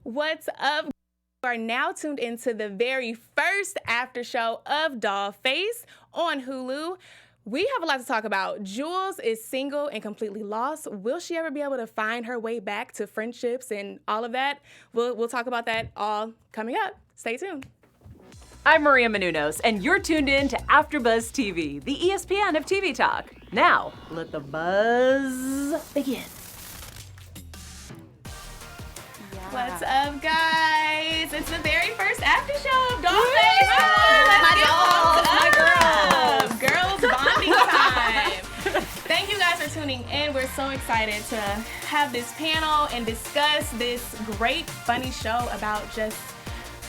What's up? You are now tuned into the very first after show of Dollface on Hulu. We have a lot to talk about. Jules is single and completely lost. Will she ever be able to find her way back to friendships and all of that? We'll talk about that all coming up. Stay tuned. I'm Maria Menounos, and you're tuned in to AfterBuzz TV, the ESPN of TV talk. Now, let the buzz begin. What's up, guys? It's the very first after show of Dollface. My Girls bonding time. Thank you guys for tuning in. We're so excited to have this panel and discuss this great, funny show about just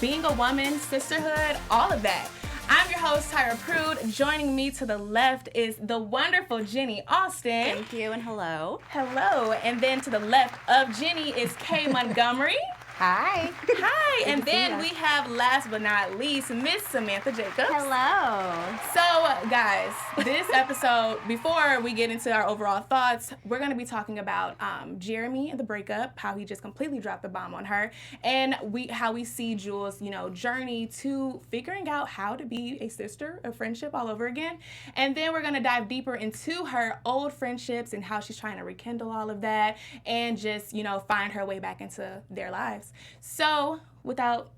being a woman, sisterhood, all of that. I'm your host, Tyra Prude. Joining me to the left is the wonderful Jenny Austin. Thank you, and hello. Hello. And then to the left of Jenny is Kay Montgomery. Hi. Hi. And then we have, last but not least, Miss Samantha Jacobs. Hello. So, guys, this episode, before we get into our overall thoughts, we're going to be talking about Jeremy and the breakup, how he just completely dropped the bomb on her, and how we see Jules, journey to figuring out how to be a sister, a friendship all over again. And then we're going to dive deeper into her old friendships and how she's trying to rekindle all of that and just, find her way back into their lives. So, without,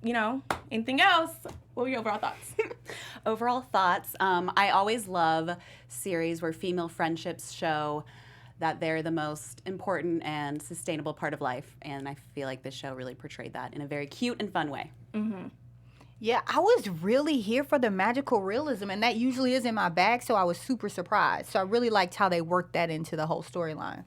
anything else, what were your overall thoughts? Overall thoughts, I always love series where female friendships show that they're the most important and sustainable part of life, and I feel like this show really portrayed that in a very cute and fun way. Mm-hmm. Yeah, I was really here for the magical realism, and that usually is in my bag, so I was super surprised. So I really liked how they worked that into the whole storyline.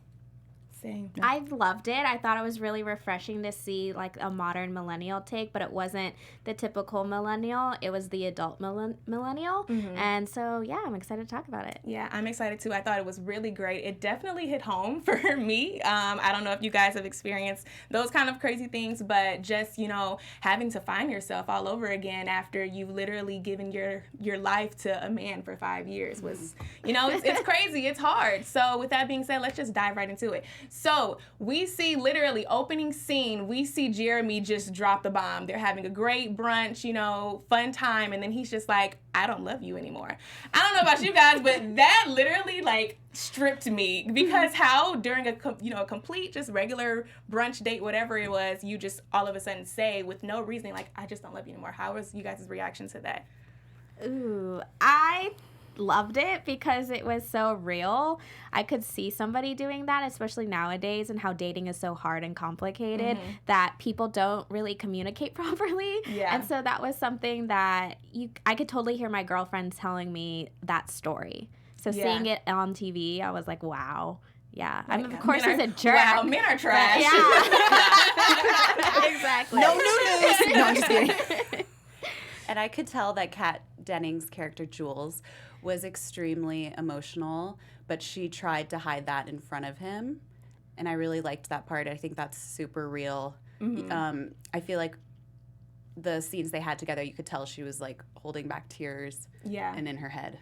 Same. I loved it. I thought it was really refreshing to see like a modern millennial take, but it wasn't the typical millennial. It was the adult millennial. Mm-hmm. And so, yeah, I'm excited to talk about it. Yeah, I'm excited too. I thought it was really great. It definitely hit home for me. I don't know if you guys have experienced those kind of crazy things, but just, having to find yourself all over again after you've literally given your life to a man for 5 years was, it's crazy. It's hard. So with that being said, let's just dive right into it. So we see literally opening scene, we see Jeremy just drop the bomb. They're having a great brunch, fun time. And then he's just like, I don't love you anymore. I don't know about you guys, but that literally stripped me because how during a complete just regular brunch date, whatever it was, you just all of a sudden say with no reasoning, I just don't love you anymore. How was you guys' reaction to that? Ooh, I loved it because it was so real. I could see somebody doing that, especially nowadays and how dating is so hard and complicated that people don't really communicate properly. Yeah. And so that was something that I could totally hear my girlfriends telling me that story. So seeing it on TV, I was like, wow. Yeah. I mean, of course, he's a jerk. Wow, men are trash. Yeah. Exactly. No new news. No, I'm just kidding. And I could tell that Kat Dennings' character, Jules, was extremely emotional, but she tried to hide that in front of him. And I really liked that part. I think that's super real. Mm-hmm. I feel like the scenes they had together, you could tell she was holding back tears and in her head.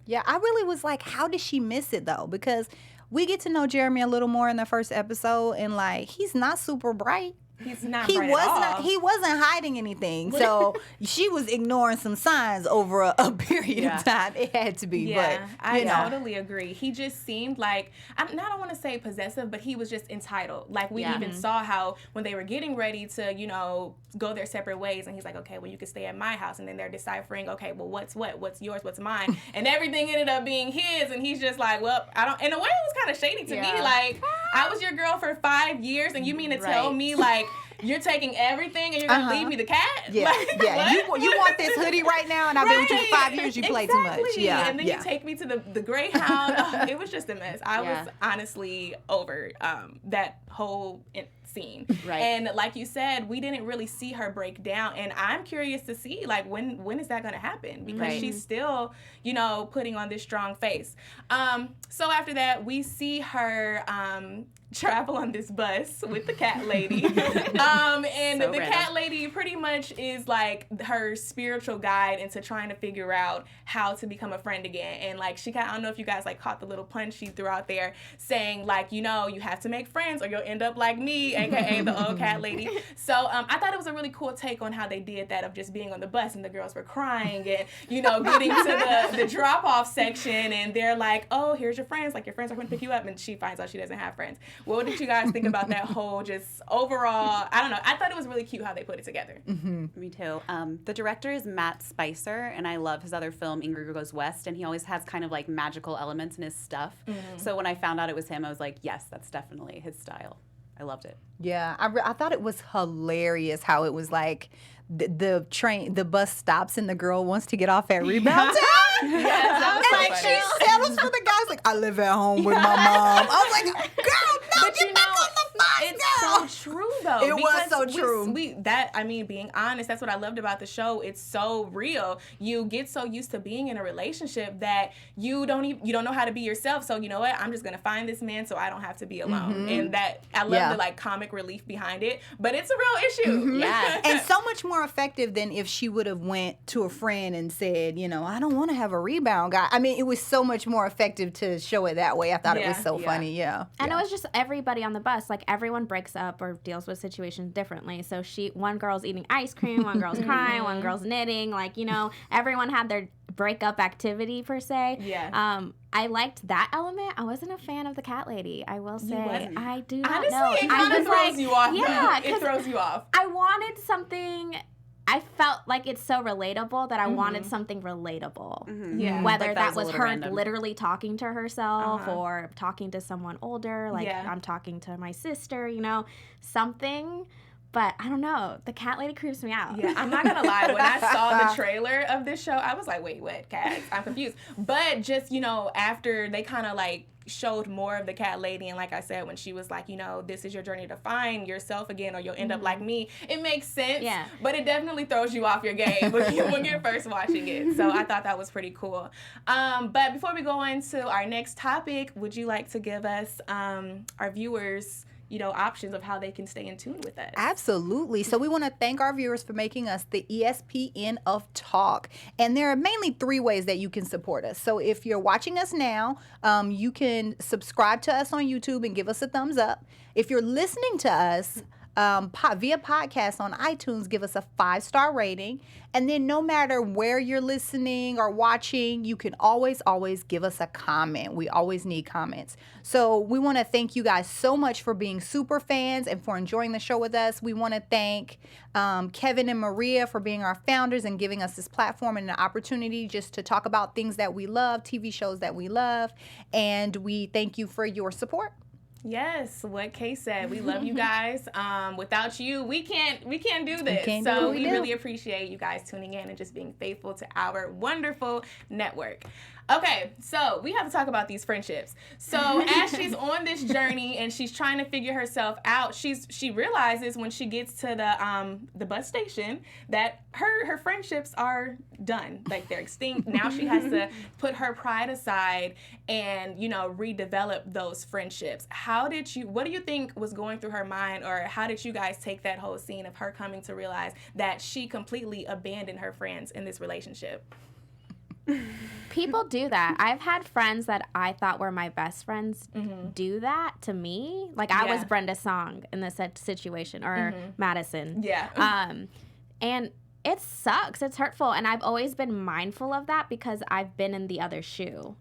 Yeah, I really was like, how did she miss it though? Because we get to know Jeremy a little more in the first episode, and he's not super bright. He's not bright at all. He wasn't hiding anything. So she was ignoring some signs over a period of time. It had to be. Yeah, but, I totally agree. He just seemed like, I don't want to say possessive, but he was just entitled. We even saw how when they were getting ready to, go their separate ways, and he's like, okay, well, you can stay at my house. And then they're deciphering, okay, well, what's what? What's yours? What's mine? And everything ended up being his. And he's just like, well, I don't. In a way, it was kind of shady to me. I was your girl for 5 years, and you mean to tell me, you're taking everything and you're going to leave me the cat? Yeah, You want this hoodie right now, and I've been with you for 5 years. You play too much. Yeah, and then you take me to the Greyhound. It was just a mess. I was honestly over that whole scene. Right. And like you said, we didn't really see her break down, and I'm curious to see when is that going to happen, because she's still putting on this strong face. So after that, we see her travel on this bus with the cat lady. And So the random. cat lady pretty much is like her spiritual guide into trying to figure out how to become a friend again. And like I don't know if you guys like caught the little punch she threw out there saying like, you have to make friends or you'll end up like me, aka the old cat lady. So I thought it was a really cool take on how they did that of just being on the bus and the girls were crying and, getting to the drop-off section and they're like, oh, here's your friends. Like your friends are going to pick you up, and she finds out she doesn't have friends. What did you guys think about that whole just overall? I don't know. I thought it was really cute how they put it together. Me too. The director is Matt Spicer, and I love his other film, Ingrid Goes West, and he always has kind of like magical elements in his stuff. So when I found out it was him, I was like, yes, that's definitely his style. I loved it. Yeah, I thought it was hilarious how it was like the bus stops and the girl wants to get off at rebound time. Yes, that was And so then funny. she settles for the guys like, I live at home with my mom. I was like, girl, no, But get back on the bus, it's girl. so true though. It was because so true. Being honest, that's what I loved about the show. It's so real. You get so used to being in a relationship that you don't know how to be yourself. So you know what? I'm just gonna find this man so I don't have to be alone. And that I love the like comic relief behind it. But it's a real issue. Yeah. And so much more effective than if she would have went to a friend and said, I don't want to have a rebound guy. I mean, it was so much more effective to show it that way. I thought it was so funny. Yeah. And it was just everybody on the bus. Like everyone breaks up or deals with situations differently. So one girl's eating ice cream, one girl's crying, one girl's knitting. Like, everyone had their breakup activity per se. Yeah. I liked that element. I wasn't a fan of the cat lady. I will say. wasn't? I do not Honestly, know. it I kind of was throws like, you off. yeah, though. It throws you off. I wanted something. I felt like it's so relatable that I wanted something relatable. Yeah. Whether Like that was a was little her random. literally talking to herself or talking to someone older, like Yeah. I'm talking to my sister, something. But I don't know. The cat lady creeps me out. Yeah, I'm not gonna lie. When I saw the trailer of this show, I was like, wait, what? Cats? I'm confused. But just, after they kind of like showed more of the cat lady, and like I said, when she was like, this is your journey to find yourself again or you'll end up like me, it makes sense. Yeah. But it definitely throws you off your game when you're first watching it. So I thought that was pretty cool. But before we go into our next topic, would you like to give us our viewers options of how they can stay in tune with us? Absolutely. So we want to thank our viewers for making us the ESPN of talk. And there are mainly 3 ways that you can support us. So if you're watching us now, you can subscribe to us on YouTube and give us a thumbs up. If you're listening to us via podcast on iTunes, give us a 5-star rating. And then no matter where you're listening or watching, you can always give us a comment. We always need comments. So we want to thank you guys so much for being super fans and for enjoying the show with us. We want to thank Keven and Maria for being our founders and giving us this platform and an opportunity just to talk about things that we love, TV shows that we love. And we thank you for your support. Yes, what Kay said. We love you guys. Without you, we can't do this. can't do So what we we do. really appreciate you guys tuning in and just being faithful to our wonderful network. Okay, so we have to talk about these friendships. So as she's on this journey and she's trying to figure herself out, she realizes when she gets to the bus station that her friendships are done. Like they're extinct. Now she has to put her pride aside and, redevelop those friendships. What do you think was going through her mind, or how did you guys take that whole scene of her coming to realize that she completely abandoned her friends in this relationship? People do that. I've had friends that I thought were my best friends do that to me. Like I was Brenda Song in this situation, or Madison. Yeah. And it sucks. It's hurtful. And I've always been mindful of that because I've been in the other shoe.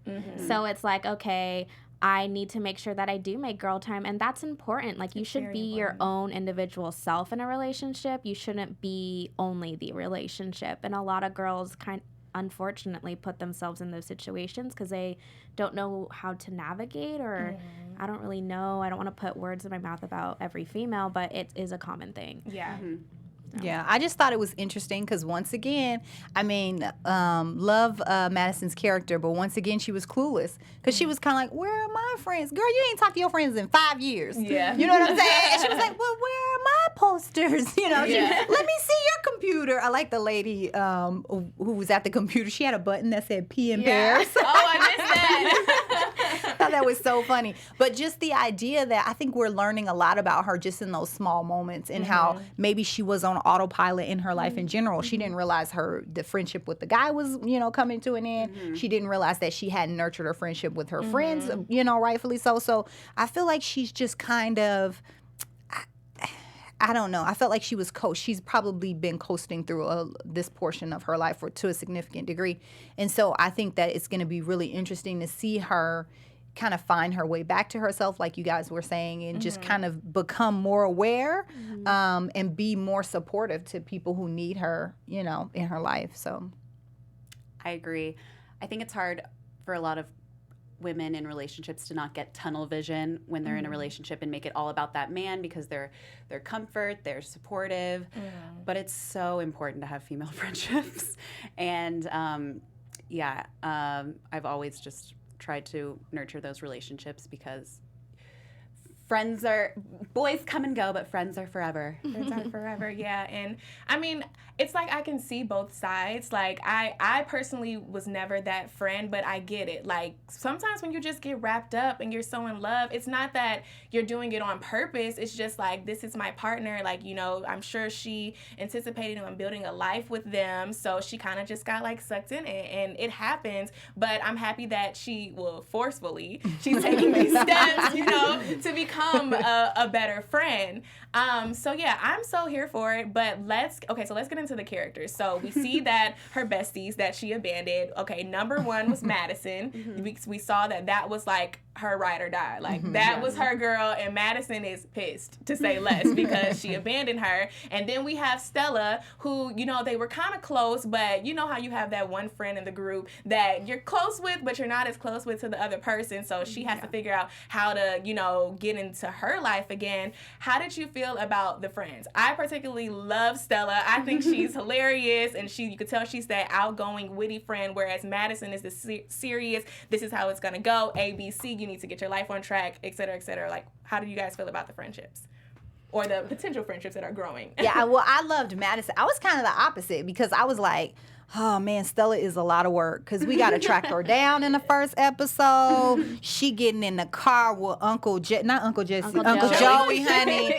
So it's like, okay, I need to make sure that I do make girl time. And that's important. Like, you should be your own individual self in a relationship. You shouldn't be only the relationship. And a lot of girls unfortunately put themselves in those situations because they don't know how to navigate, or I don't really know. I don't want to put words in my mouth about every female, but it is a common thing. Yeah. Yeah, I just thought it was interesting because once again, I mean, love Madison's character, but once again, she was clueless because she was kind of like, where are my friends? Girl, you ain't talked to your friends in 5 years. Yeah. You know what I'm saying? And she was like, well, where are my posters? Let me see your computer. I like the lady who was at the computer. She had a button that said pee and pears. Oh, I missed that. thought that was so funny. But just the idea that I think we're learning a lot about her just in those small moments and how maybe she was on autopilot in her life in general. She didn't realize the friendship with the guy was, coming to an end. She didn't realize that she hadn't nurtured her friendship with her friends, rightfully so. So I feel like she's just kind of, I don't know. I felt like she was she's probably been coasting through this portion of her life to a significant degree. And so I think that it's going to be really interesting to see her kind of find her way back to herself, like you guys were saying, and just kind of become more aware and be more supportive to people who need her, in her life. So I agree. I think it's hard for a lot of women in relationships to not get tunnel vision when they're in a relationship and make it all about that man because they're comfort, they're supportive. But it's so important to have female friendships. And I've always just tried to nurture those relationships because boys come and go, but friends are forever. Friends are forever, yeah. And I mean, it's like I can see both sides. Like I personally was never that friend, but I get it. Like sometimes when you just get wrapped up and you're so in love, it's not that you're doing it on purpose. It's just like, this is my partner. Like, I'm sure she anticipated on building a life with them. So she kind of just got like sucked in it, and it happens. But I'm happy that she's taking these steps, to become a better friend. So yeah, I'm so here for it. But let's get into the characters. So we see that her besties that she abandoned. Okay, number one was Madison. We saw that was like her ride or die. Like that was her girl, and Madison is pissed, to say less, because she abandoned her. And then we have Stella, who, they were kind of close, but you know how you have that one friend in the group that you're close with, but you're not as close with to the other person. So she has to figure out how to, get into her life again. How did you feel about the friends? I particularly love Stella. I think she's hilarious, and you could tell she's that outgoing, witty friend, whereas Madison is the serious, this is how it's gonna go, ABC, you need to get your life on track, et cetera, et cetera. Like, how do you guys feel about the friendships? Or the potential friendships that are growing? Yeah, well, I loved Madison. I was kind of the opposite because I was like, oh man, Stella is a lot of work because we got to track her down in the first episode. She getting in the car with Uncle Joey, honey.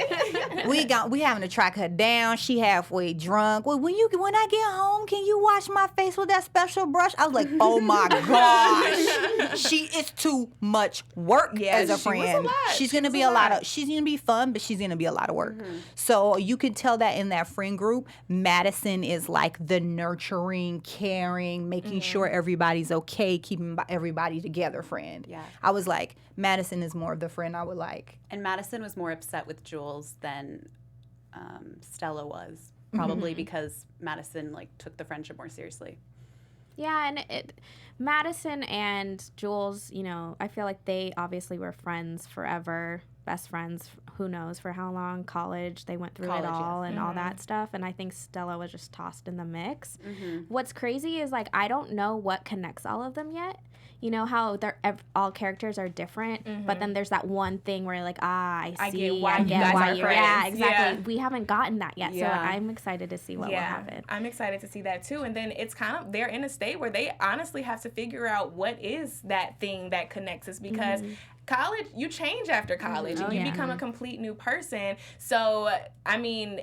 We having to track her down. She halfway drunk. Well, when I get home, can you wash my face with that special brush? I was like, oh my gosh, it's too much work as a friend. She's gonna be she's gonna be fun, but she's gonna be a lot of work. So you could tell that in that friend group, Madison is like the nurturing, caring, making sure everybody's okay, keeping everybody together friend. Yeah. I was like, Madison is more of the friend I would like. And Madison was more upset with Jules than Stella was, probably because Madison took the friendship more seriously. Yeah, and Madison and Jules, I feel like they obviously were friends forever, best friends, who knows for how long, college, they went through it all and all that stuff, and I think Stella was just tossed in the mix. What's crazy is, I don't know what connects all of them yet. You know how all characters are different, but then there's that one thing where you're like, I see, I get why you're friends. Yeah, exactly. Yeah. We haven't gotten that yet, so I'm excited to see what will happen. I'm excited to see that too. And then it's kind of, they're in a state where they honestly have to figure out what is that thing that connects us, because college, you change after college and you become a complete new person. So, I mean,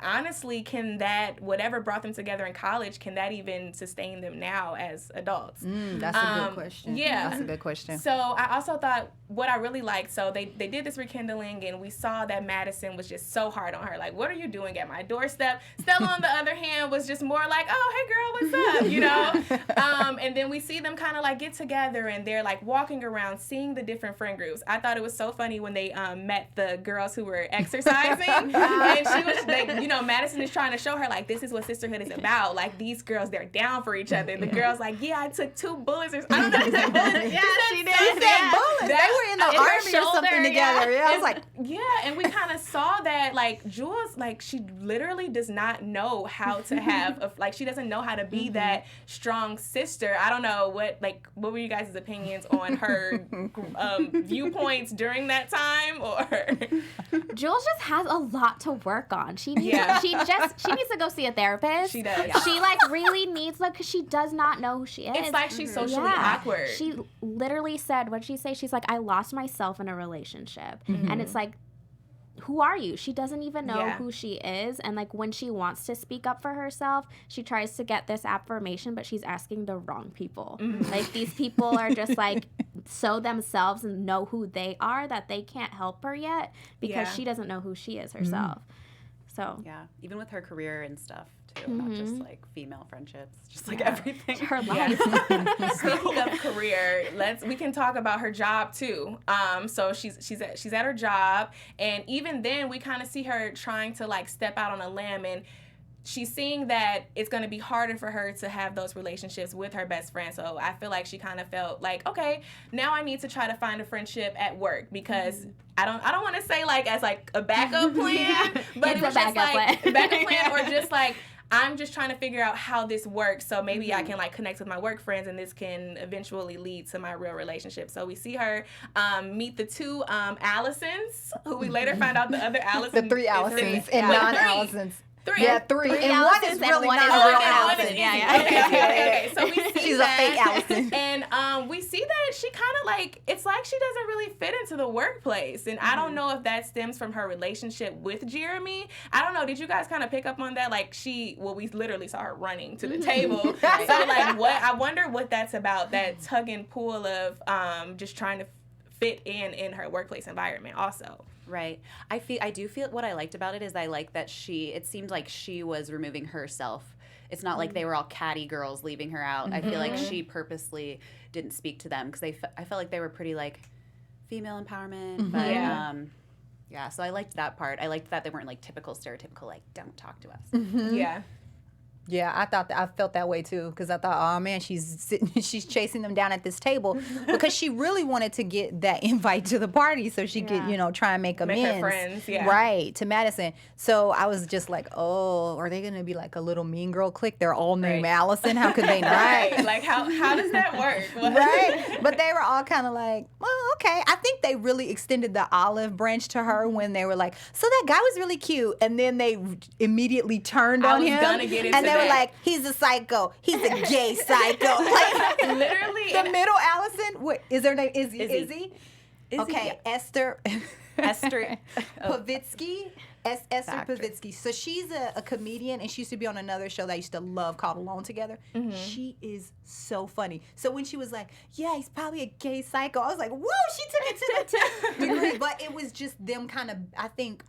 honestly, can that, whatever brought them together in college, can that even sustain them now as adults? That's a good question. Yeah. That's a good question. So I also thought, what I really liked, so they did this rekindling, and we saw that Madison was just so hard on her. Like, what are you doing at my doorstep? Stella, on the other hand, was just more like, oh, hey, girl, what's up? And then we see them kind of get together, and they're walking around, seeing the different friend groups. I thought it was so funny when they met the girls who were exercising, and she was Madison is trying to show her, this is what sisterhood is about. These girls, they're down for each other. The girl's like, yeah, I took 2 bullets. I don't know if he said bullets. Yeah, she did. She said bullets. They were in the army or something together. Yeah, I was like, yeah, and we kind of saw that, Jules, she literally does not know how to have, she doesn't know how to be that strong sister. I don't know what were you guys' opinions on her viewpoints during that time, or? Jules just has a lot to work on. She needs she needs to go see a therapist. She does. She like really needs because she does not know who she is. It's like she's socially awkward. She literally said, what'd she say? She's like, I lost myself in a relationship. And it's like, who are you? She doesn't even know who she is. And like when she wants to speak up for herself, she tries to get this affirmation, but she's asking the wrong people. Like these people are just like so themselves and know who they are that they can't help her yet because she doesn't know who she is herself. So yeah, even with her career and stuff too, not just like female friendships, just like everything. Her life. Speaking of career, we can talk about her job too. So she's at her job, and even then we kind of see her trying to like step out on a limb, and she's seeing that it's going to be harder for her to have those relationships with her best friend. So I feel like she kind of felt like, okay, now I need to try to find a friendship at work because I don't want to say like as like a backup plan, but It's it was a just backup like plan. backup plan or just like I'm just trying to figure out how this works so maybe I can like connect with my work friends and this can eventually lead to my real relationship. So we see her meet the two Allisons, who we later find out the other Allison. The 3 Allisons and Wait, non-Allisons. 3. Yeah, 3. And one Allisons is and really one not is a real not Allison. Allison. Yeah. Okay. So we see She's that, a fake Allison. And we see that she kind of like, it's like she doesn't really fit into the workplace. And I don't know if that stems from her relationship with Jeremy. I don't know. Did you guys kind of pick up on that? Like we literally saw her running to the table. So like I wonder what that's about, that tug and pull of just trying to fit in her workplace environment also. Right. I do feel what I liked about it is I like that it seemed like she was removing herself. It's not like they were all catty girls leaving her out. I feel like she purposely didn't speak to them because I felt like they were pretty like female empowerment. But yeah, so I liked that part. I liked that they weren't like typical stereotypical like don't talk to us. Yeah. Yeah, I felt that way too because I thought, oh man, she's chasing them down at this table because she really wanted to get that invite to the party so she could, try and make amends. Make her friends, right, to Madison. So I was just like, oh, are they gonna be like a little mean girl clique? They're all named Allison. How could they not? Right. Like how does that work? Right, but they were all kind of like, well, okay. I think they really extended the olive branch to her when they were like, so that guy was really cute, and then they immediately turned on him. Gonna get into and they that. were like, he's a psycho. He's a gay psycho. Like, literally. the middle Allison, what is her name? Izzy? Okay, Esther Pavitsky. Esther Pavitsky. So she's a comedian, and she used to be on another show that I used to love called Alone Together. She is so funny. So when she was like, yeah, he's probably a gay psycho, I was like, whoa, she took it to the 10th degree. But it was just them kind of, I think,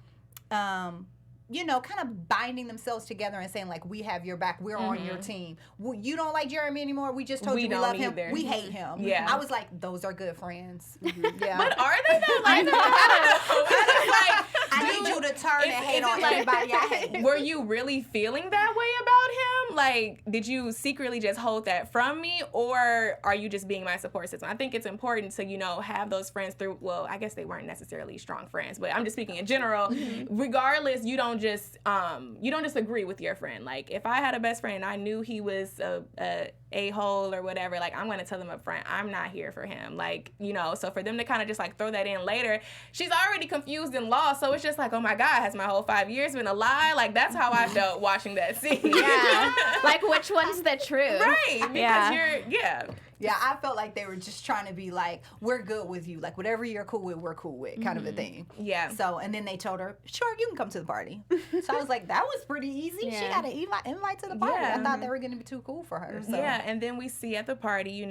kind of binding themselves together and saying, like, we have your back. We're on your team. You don't like Jeremy anymore. We just told you we love him. We hate him. Yeah. I was like, those are good friends. Yeah. But are they though? Like, I need you to turn and hate on everybody I hate. Were you really feeling that way about him? Like, did you secretly just hold that from me, or are you just being my support system? I think it's important to, have those friends through, well, I guess they weren't necessarily strong friends, but I'm just speaking in general. Regardless, you don't just agree with your friend. Like, if I had a best friend and I knew he was a hole or whatever, like, I'm going to tell them up front, I'm not here for him. Like, so for them to kind of just like throw that in later, she's already confused and lost. So it's just like, oh my God, has my whole 5 years been a lie? Like, that's how I felt watching that scene. Yeah. Like, which one's the truth? Right. Because Yeah, I felt like they were just trying to be like, we're good with you. Like, whatever you're cool with, we're cool with, kind of a thing. Yeah. So, and then they told her, sure, you can come to the party. So I was like, that was pretty easy. Yeah. She got an invite to the party. Yeah. I thought they were going to be too cool for her. So. Yeah, and then we see at the party,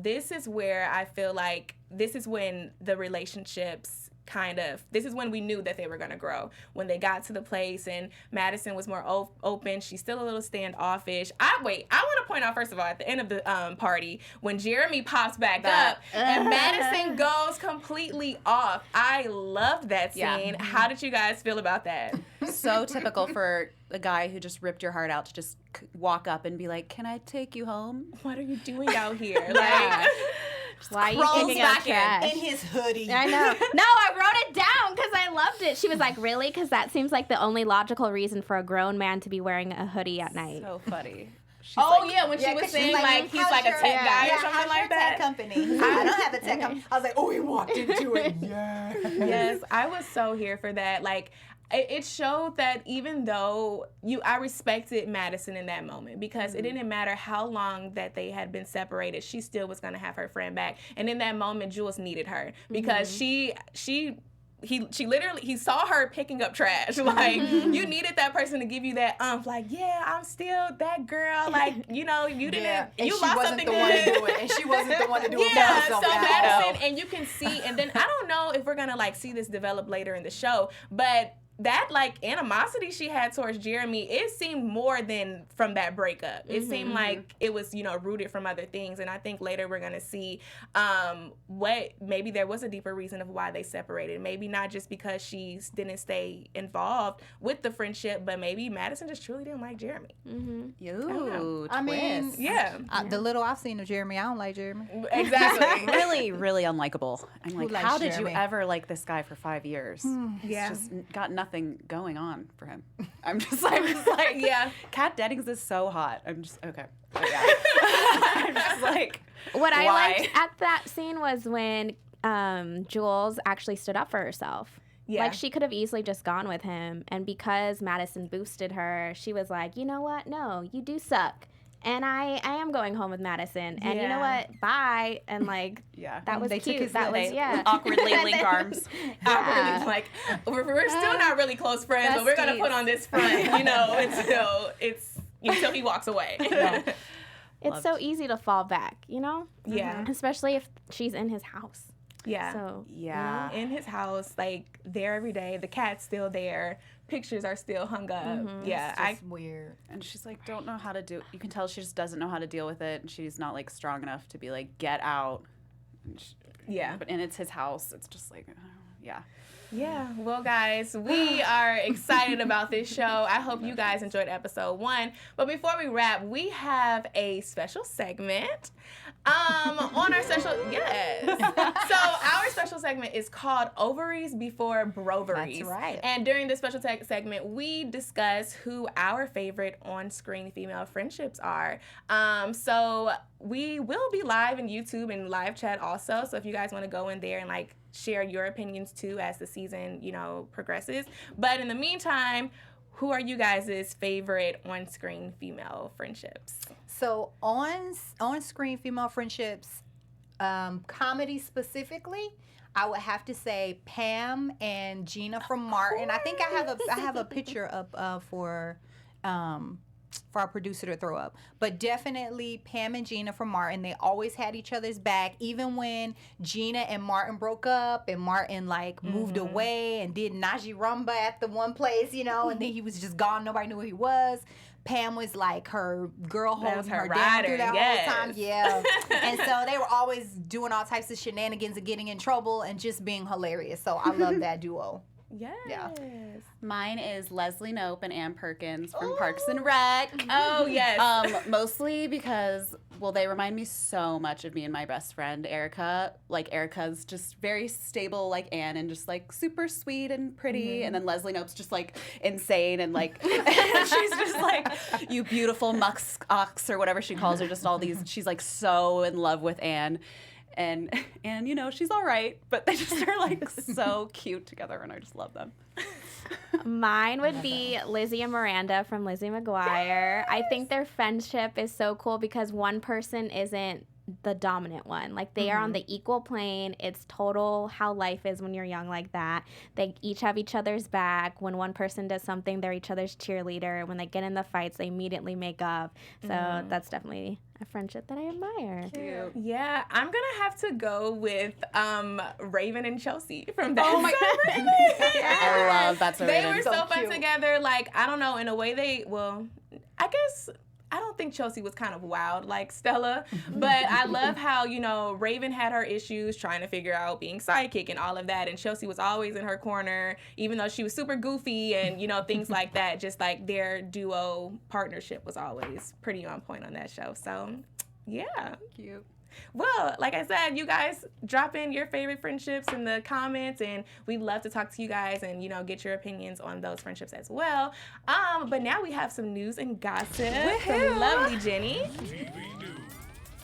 this is where I feel like this is when the relationships this is when we knew that they were going to grow. When they got to the place and Madison was more open, she's still a little standoffish. I want to point out, first of all, at the end of the party, when Jeremy pops back up and Madison goes completely off. I loved that scene. Yeah. How did you guys feel about that? So typical for a guy who just ripped your heart out to just walk up and be like, can I take you home? What are you doing out here? Like, why are you Crawls picking up back trash? in his hoodie. I know. No, I wrote it down because I loved it. She was like, really? Because that seems like the only logical reason for a grown man to be wearing a hoodie at night. So funny. When she was 'cause saying she's like he's how's like a your- tech guy yeah, or something how's like your that. tech company? I don't have a tech company. I was like, oh, he walked into it. Yeah. Yes, I was so here for that. Like, it showed that even though I respected Madison in that moment, because it didn't matter how long that they had been separated, she still was going to have her friend back. And in that moment, Jules needed her because he saw her picking up trash. Like, you needed that person to give you that like, yeah, I'm still that girl. Like, you know, you didn't, you lost something good. And she wasn't the one to do it for Yeah, herself so at Madison, all. and you can see, and then I don't know if we're gonna like see this develop later in the show, but that like animosity she had towards Jeremy, it seemed more than from that breakup. It seemed like it was, you know, rooted from other things. And I think later we're gonna see what maybe there was a deeper reason of why they separated. Maybe not just because she didn't stay involved with the friendship, but maybe Madison just truly didn't like Jeremy. I mean, Yeah, the little I've seen of Jeremy, I don't like Jeremy. exactly. Really, really unlikable. I'm like, likes how did Jeremy? you ever like this guy for 5 years? Yeah. It's just got nothing going on for him. I'm just like, Yeah. Kat Dennings is so hot. I'm just, okay. But yeah. I'm just like, What I why? liked at that scene was when Jules actually stood up for herself. Yeah. Like, she could have easily just gone with him. And because Madison boosted her, she was like, you know what? No, you do suck. And I am going home with Madison. And you know Yeah. what? Bye. And, like, Yeah. that was They took cute. his That little- was, yeah. Awkwardly link arms. Awkwardly, like, we're still not really close friends, but we're gonna put on this front, you know, until he walks away. It's so easy to fall back, you know? Yeah. Especially if she's in his house. Yeah. So, Yeah. In his house, like, there every day. The cat's still there. Pictures are still hung up. Yeah. It's just weird. And she's like, don't know how to do, you can tell she just doesn't know how to deal with it. And she's not like strong enough to be like, get out. Yeah. And it's his house. It's just like, yeah. Yeah, well, guys, we are excited about this show. I hope you guys enjoyed episode 1. But before we wrap, we have a special segment on our special, So our special segment is called Ovaries Before Broveries. That's right. And during this special segment, we discuss who our favorite on-screen female friendships are. So we will be live in YouTube and live chat also. So if you guys want to go in there and like share your opinions too as the season, you know, progresses. But in the meantime, who are you guys' favorite on-screen female friendships? So on-screen female friendships, comedy specifically, I would have to say Pam and Gina from Martin. I think I have a picture up for our producer to throw up. But definitely Pam and Gina from Martin. They always had each other's back. Even when Gina and Martin broke up and Martin like moved away and did Najee Rumba at the one place, you know, and then he was just gone. Nobody knew who he was. Pam was like her girl holding her down through that whole time. Yeah. And so they were always doing all types of shenanigans and getting in trouble and just being hilarious. So I love that duo. Yes. Yeah. Mine is Leslie Knope and Ann Perkins from Parks and Rec. Oh, yes. Mostly because, well, they remind me so much of me and my best friend, Erica. Like, Erica's just very stable like Ann and just, like, super sweet and pretty. And then Leslie Knope's just, like, insane and, like, she's just, like, you beautiful musk ox or whatever she calls her, just all these, she's, like, so in love with Ann. And you know, she's all right, but they just are, like, so cute together, and I just love them. Mine would be Lizzie and Miranda from Lizzie McGuire. I think their friendship is so cool because one person isn't the dominant one. Like, they are on the equal plane. It's total how life is when you're young like that. They each have each other's back. When one person does something, they're each other's cheerleader. When they get in the fights, they immediately make up. So that's definitely a friendship that I admire. Cute. Yeah, I'm gonna have to go with Raven and Chelsea from that. I love That's a They Raven. were so fun together. Like, I don't know, in a way I guess I don't think Chelsea was kind of wild like Stella, but I love how, you know, Raven had her issues trying to figure out being sidekick and all of that, and Chelsea was always in her corner, even though she was super goofy and, you know, things like that. Just like their duo partnership was always pretty on point on that show. So, yeah. Cute. Well, like I said, you guys drop in your favorite friendships in the comments, and we'd love to talk to you guys and, you know, get your opinions on those friendships as well. But now we have some news and gossip from lovely Jenny.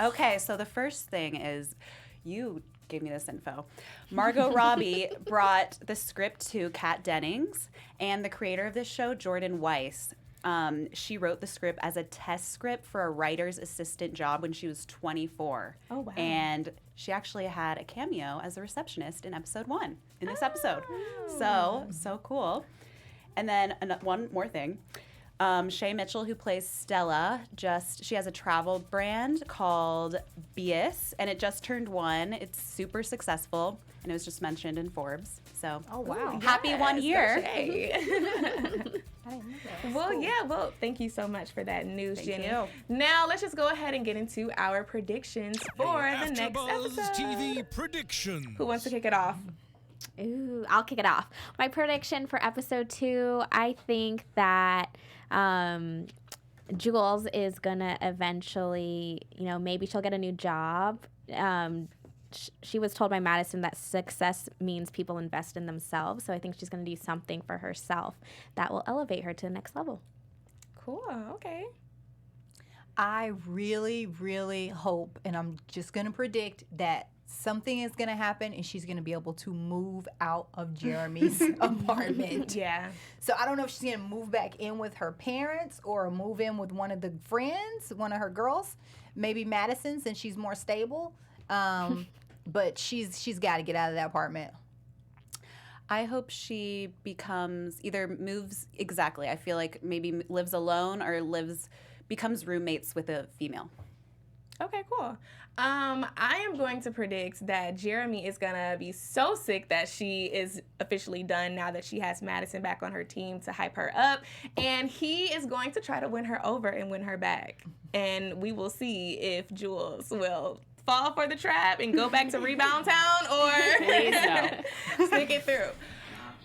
Okay, so the first thing is you gave me this info. Margot Robbie brought the script to Kat Dennings and the creator of this show, Jordan Weiss. She wrote the script as a test script for a writer's assistant job when she was 24. Oh, wow. And she actually had a cameo as a receptionist in episode 1 in this episode. So cool. And then one more thing. Shay Mitchell, who plays Stella, she has a travel brand called Bias, and it just turned 1. It's super successful, and it was just mentioned in Forbes. So, Oh, wow. happy 1 year. Well, thank you so much for that news, Thank Jenny. you. Now, let's just go ahead and get into our predictions for the next AfterBuzz episode. TV prediction. Who wants to kick it off? Ooh, I'll kick it off. My prediction for episode 2, I think that Jules is gonna eventually, maybe she'll get a new job. She was told by Madison that success means people invest in themselves. So I think she's gonna do something for herself that will elevate her to the next level. Cool. Okay. I really, really hope, and I'm just going to predict that something is going to happen and she's going to be able to move out of Jeremy's apartment. Yeah. So I don't know if she's going to move back in with her parents or move in with one of the friends, one of her girls, maybe Madison, since she's more stable. But she's got to get out of that apartment. I hope she moves, exactly. I feel like maybe lives alone or becomes roommates with a female. Okay, cool. I am going to predict that Jeremy is going to be so sick that she is officially done now that she has Madison back on her team to hype her up. And he is going to try to win her over and win her back. And we will see if Jules will fall for the trap and go back to Rebound Town or Please no. stick it through.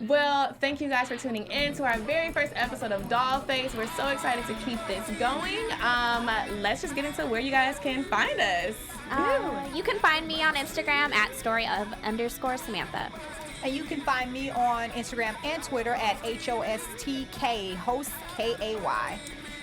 Well, thank you guys for tuning in to our very first episode of Dollface. We're so excited to keep this going. Let's just get into where you guys can find us. You can find me on Instagram at @story_of_Samantha. And you can find me on Instagram and Twitter at HOSTK, host KAY.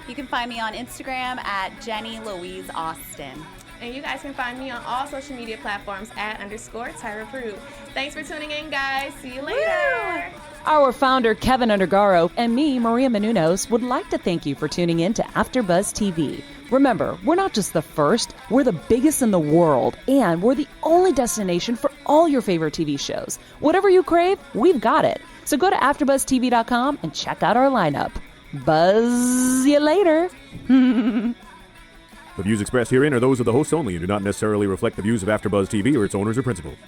You can find me on Instagram at Jenny Louise Austin. And you guys can find me on all social media platforms at _Tyra Prude. Thanks for tuning in, guys. See you later. Our founder, Keven Undergaro, and me, Maria Menounos, would like to thank you for tuning in to AfterBuzz TV. Remember, we're not just the first, we're the biggest in the world, and we're the only destination for all your favorite TV shows. Whatever you crave, we've got it. So go to AfterBuzzTV.com and check out our lineup. Buzz you later. The views expressed herein are those of the hosts only and do not necessarily reflect the views of AfterBuzz TV or its owners or principals.